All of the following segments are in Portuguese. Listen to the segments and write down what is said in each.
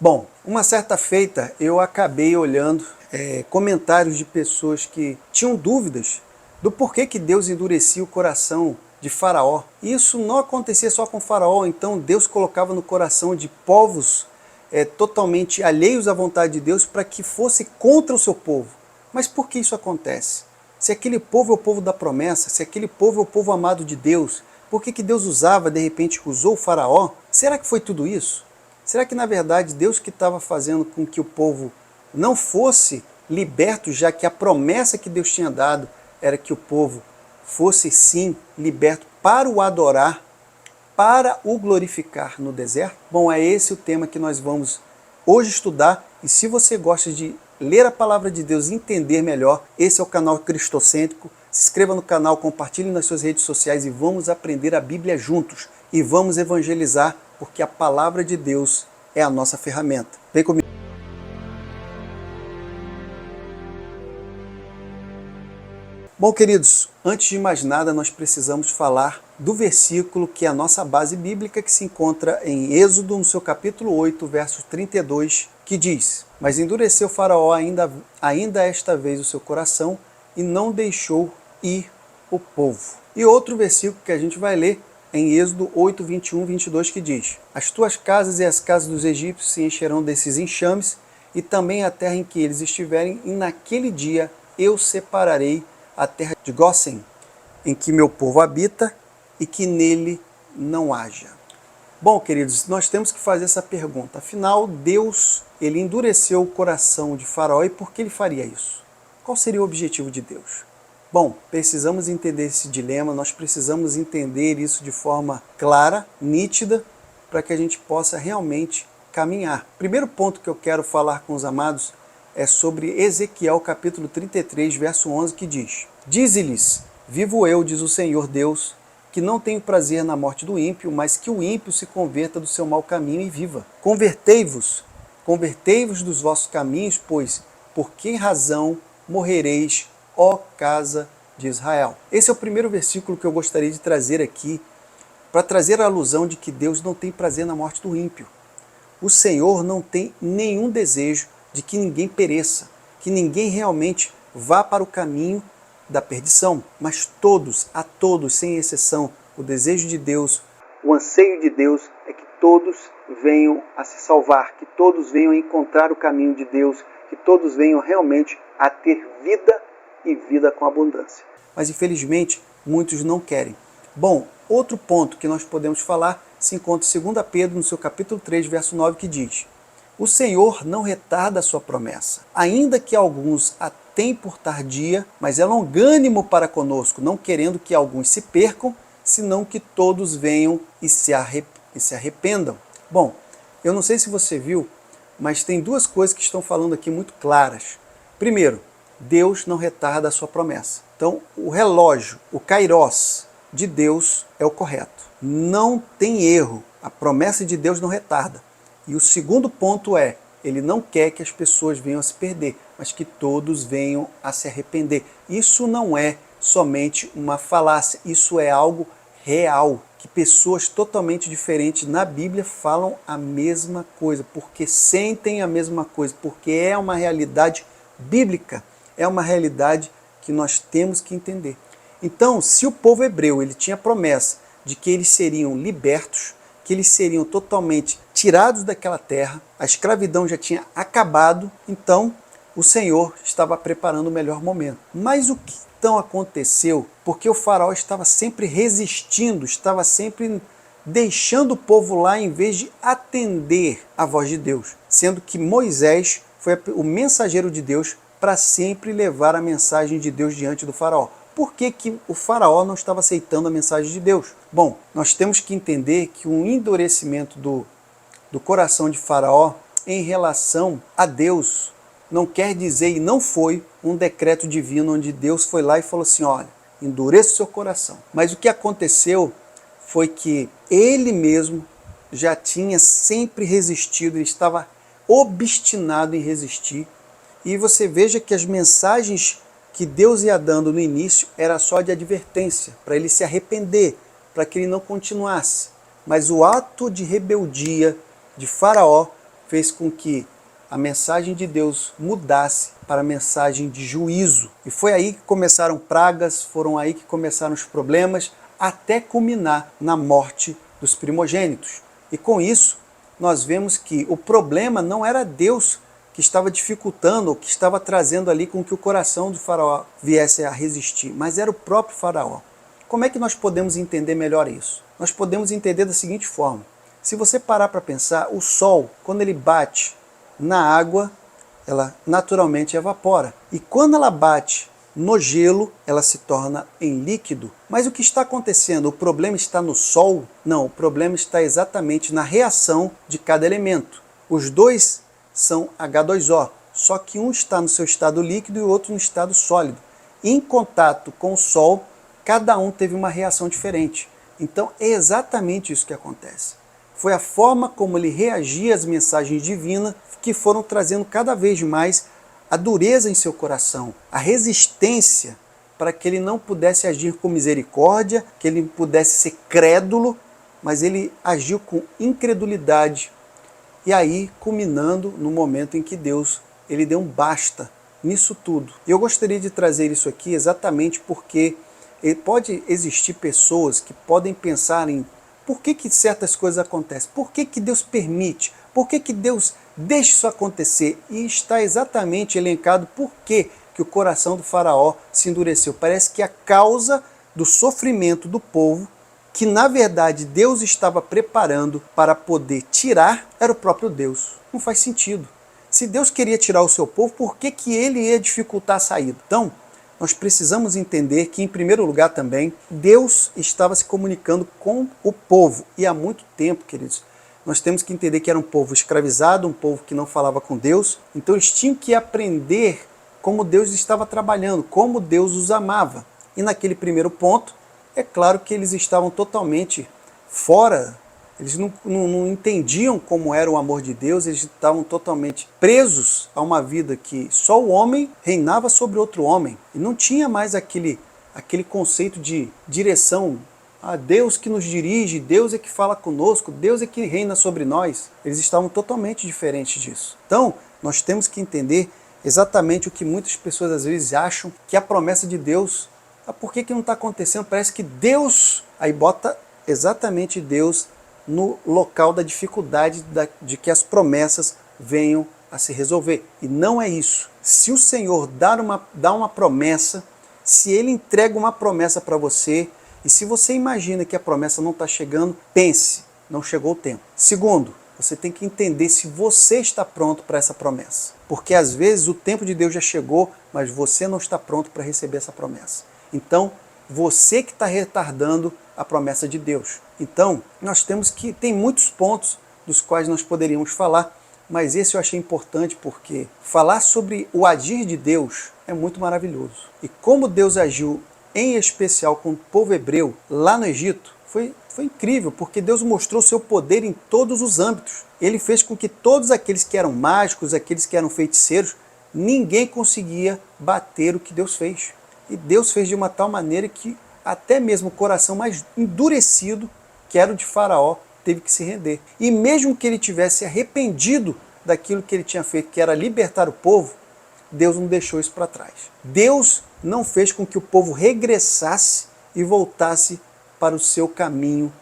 Bom, uma certa feita eu acabei olhando comentários de pessoas que tinham dúvidas do porquê que Deus endurecia o coração de Faraó. E isso não acontecia só com Faraó, então Deus colocava no coração de povos totalmente alheios à vontade de Deus para que fosse contra o seu povo. Mas por que isso acontece? Se aquele povo é o povo da promessa, se aquele povo é o povo amado de Deus, por que Deus de repente usou o Faraó? Será que foi tudo isso? Será que na verdade Deus que estava fazendo com que o povo não fosse liberto, já que a promessa que Deus tinha dado era que o povo fosse sim liberto para o adorar, para o glorificar no deserto? Bom, é esse o tema que nós vamos hoje estudar, e se você gosta de ler a palavra de Deus e entender melhor, esse é o canal Cristocêntrico. Se inscreva no canal, compartilhe nas suas redes sociais e vamos aprender a Bíblia juntos. E vamos evangelizar, porque a palavra de Deus é a nossa ferramenta. Vem comigo. Bom, queridos, antes de mais nada, nós precisamos falar do versículo que é a nossa base bíblica, que se encontra em Êxodo, no seu capítulo 8, verso 32, que diz: Mas endureceu Faraó ainda esta vez o seu coração e não deixou ir o povo. E outro versículo que a gente vai ler em Êxodo 8, 21, 22, que diz: As tuas casas e as casas dos egípcios se encherão desses enxames, e também a terra em que eles estiverem, e naquele dia eu separarei a terra de Gósen, em que meu povo habita, e que nele não haja. Bom, queridos, nós temos que fazer essa pergunta. Afinal, Deus, ele endureceu o coração de Faraó, e por que ele faria isso? Qual seria o objetivo de Deus? Bom, precisamos entender esse dilema, nós precisamos entender isso de forma clara, nítida, para que a gente possa realmente caminhar. Primeiro ponto que eu quero falar com os amados é sobre Ezequiel capítulo 33, verso 11, que diz: Dize-lhes, vivo eu, diz o Senhor Deus, que não tenho prazer na morte do ímpio, mas que o ímpio se converta do seu mau caminho e viva. Convertei-vos dos vossos caminhos, pois por que razão morrereis, ó casa de Israel? Esse é o primeiro versículo que eu gostaria de trazer aqui, para trazer a alusão de que Deus não tem prazer na morte do ímpio. O Senhor não tem nenhum desejo de que ninguém pereça, que ninguém realmente vá para o caminho da perdição, mas a todos, sem exceção, o desejo de Deus, o anseio de Deus é que todos venham a se salvar, que todos venham a encontrar o caminho de Deus, que todos venham realmente a ter vida e vida com abundância. Mas infelizmente, muitos não querem. Bom, outro ponto que nós podemos falar se encontra em 2 Pedro, no seu capítulo 3, verso 9, que diz: O Senhor não retarda a sua promessa, ainda que alguns a tenham por tardia, mas é longânimo para conosco, não querendo que alguns se percam, senão que todos venham e se arrependam. Bom, eu não sei se você viu, mas tem duas coisas que estão falando aqui muito claras. Primeiro, Deus não retarda a sua promessa. Então, o relógio, o kairos de Deus é o correto. Não tem erro. A promessa de Deus não retarda. E o segundo ponto é, ele não quer que as pessoas venham a se perder, mas que todos venham a se arrepender. Isso não é somente uma falácia, isso é algo real, que pessoas totalmente diferentes na Bíblia falam a mesma coisa, porque sentem a mesma coisa, porque é uma realidade bíblica, é uma realidade que nós temos que entender. Então, se o povo hebreu ele tinha a promessa de que eles seriam libertos, que eles seriam totalmente tirados daquela terra, a escravidão já tinha acabado, então o Senhor estava preparando o melhor momento. Mas o que então aconteceu? Porque o faraó estava sempre resistindo, estava sempre deixando o povo lá em vez de atender a voz de Deus, sendo que Moisés foi o mensageiro de Deus para sempre levar a mensagem de Deus diante do faraó. Por que o faraó não estava aceitando a mensagem de Deus? Bom, nós temos que entender que um endurecimento do coração de faraó em relação a Deus não quer dizer, e não foi, um decreto divino onde Deus foi lá e falou assim, olha, endureça o seu coração. Mas o que aconteceu foi que ele mesmo já tinha sempre resistido, ele estava obstinado em resistir. E você veja que as mensagens que Deus ia dando no início era só de advertência, para ele se arrepender, para que ele não continuasse. Mas o ato de rebeldia de Faraó fez com que a mensagem de Deus mudasse para a mensagem de juízo. E foi aí que começaram pragas, foram aí que começaram os problemas, até culminar na morte dos primogênitos. E com isso, nós vemos que o problema não era Deus que estava dificultando, ou que estava trazendo ali com que o coração do faraó viesse a resistir, mas era o próprio faraó. Como é que nós podemos entender melhor isso? Nós podemos entender da seguinte forma: se você parar para pensar, o sol, quando ele bate na água, ela naturalmente evapora. E quando ela bate no gelo, ela se torna em líquido. Mas o que está acontecendo? O problema está no sol? Não, o problema está exatamente na reação de cada elemento. Os dois são H2O, só que um está no seu estado líquido e o outro no estado sólido. Em contato com o sol, cada um teve uma reação diferente. Então é exatamente isso que acontece. Foi a forma como ele reagia às mensagens divinas que foram trazendo cada vez mais a dureza em seu coração, a resistência para que ele não pudesse agir com misericórdia, que ele pudesse ser crédulo, mas ele agiu com incredulidade. E aí, culminando no momento em que Deus ele deu um basta nisso tudo. E eu gostaria de trazer isso aqui exatamente porque pode existir pessoas que podem pensar em por que certas coisas acontecem, por que Deus permite, por que Deus deixa isso acontecer. E está exatamente elencado por que o coração do faraó se endureceu. Parece que a causa do sofrimento do povo, que na verdade Deus estava preparando para poder tirar, era o próprio Deus. Não faz sentido. Se Deus queria tirar o seu povo, por que ele ia dificultar a saída? Então, nós precisamos entender que, em primeiro lugar também, Deus estava se comunicando com o povo. E há muito tempo, queridos, nós temos que entender que era um povo escravizado, um povo que não falava com Deus. Então eles tinham que aprender como Deus estava trabalhando, como Deus os amava. E naquele primeiro ponto, é claro que eles estavam totalmente fora. Eles não entendiam como era o amor de Deus, eles estavam totalmente presos a uma vida que só o homem reinava sobre outro homem. E não tinha mais aquele conceito de direção. Deus que nos dirige, Deus é que fala conosco, Deus é que reina sobre nós. Eles estavam totalmente diferentes disso. Então, nós temos que entender exatamente o que muitas pessoas às vezes acham, que a promessa de Deus, por que não está acontecendo? Parece que Deus, aí bota exatamente Deus no local da dificuldade de que as promessas venham a se resolver. E não é isso. Se o Senhor dá uma promessa, se Ele entrega uma promessa para você, e se você imagina que a promessa não está chegando, pense, não chegou o tempo. Segundo, você tem que entender se você está pronto para essa promessa. Porque às vezes o tempo de Deus já chegou, mas você não está pronto para receber essa promessa. Então, você que está retardando a promessa de Deus. Então, nós temos que... Tem muitos pontos dos quais nós poderíamos falar, mas esse eu achei importante porque falar sobre o agir de Deus é muito maravilhoso. E como Deus agiu, em especial com o povo hebreu, lá no Egito, foi incrível, porque Deus mostrou seu poder em todos os âmbitos. Ele fez com que todos aqueles que eram mágicos, aqueles que eram feiticeiros, ninguém conseguia bater o que Deus fez. E Deus fez de uma tal maneira que até mesmo o coração mais endurecido, que era o de Faraó, teve que se render. E mesmo que ele tivesse arrependido daquilo que ele tinha feito, que era libertar o povo, Deus não deixou isso para trás. Deus não fez com que o povo regressasse e voltasse para o seu caminho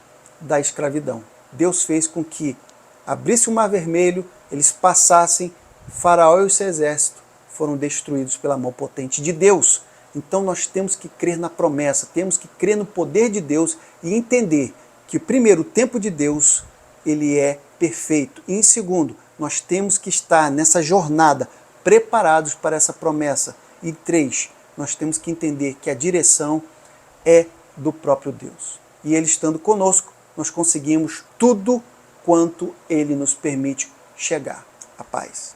da escravidão. Deus fez com que abrisse o Mar Vermelho, eles passassem, Faraó e o seu exército foram destruídos pela mão potente de Deus. Então nós temos que crer na promessa, temos que crer no poder de Deus e entender que, primeiro, o tempo de Deus ele é perfeito. E, em segundo, nós temos que estar nessa jornada preparados para essa promessa. E 3, nós temos que entender que a direção é do próprio Deus. E Ele estando conosco, nós conseguimos tudo quanto Ele nos permite chegar. A paz.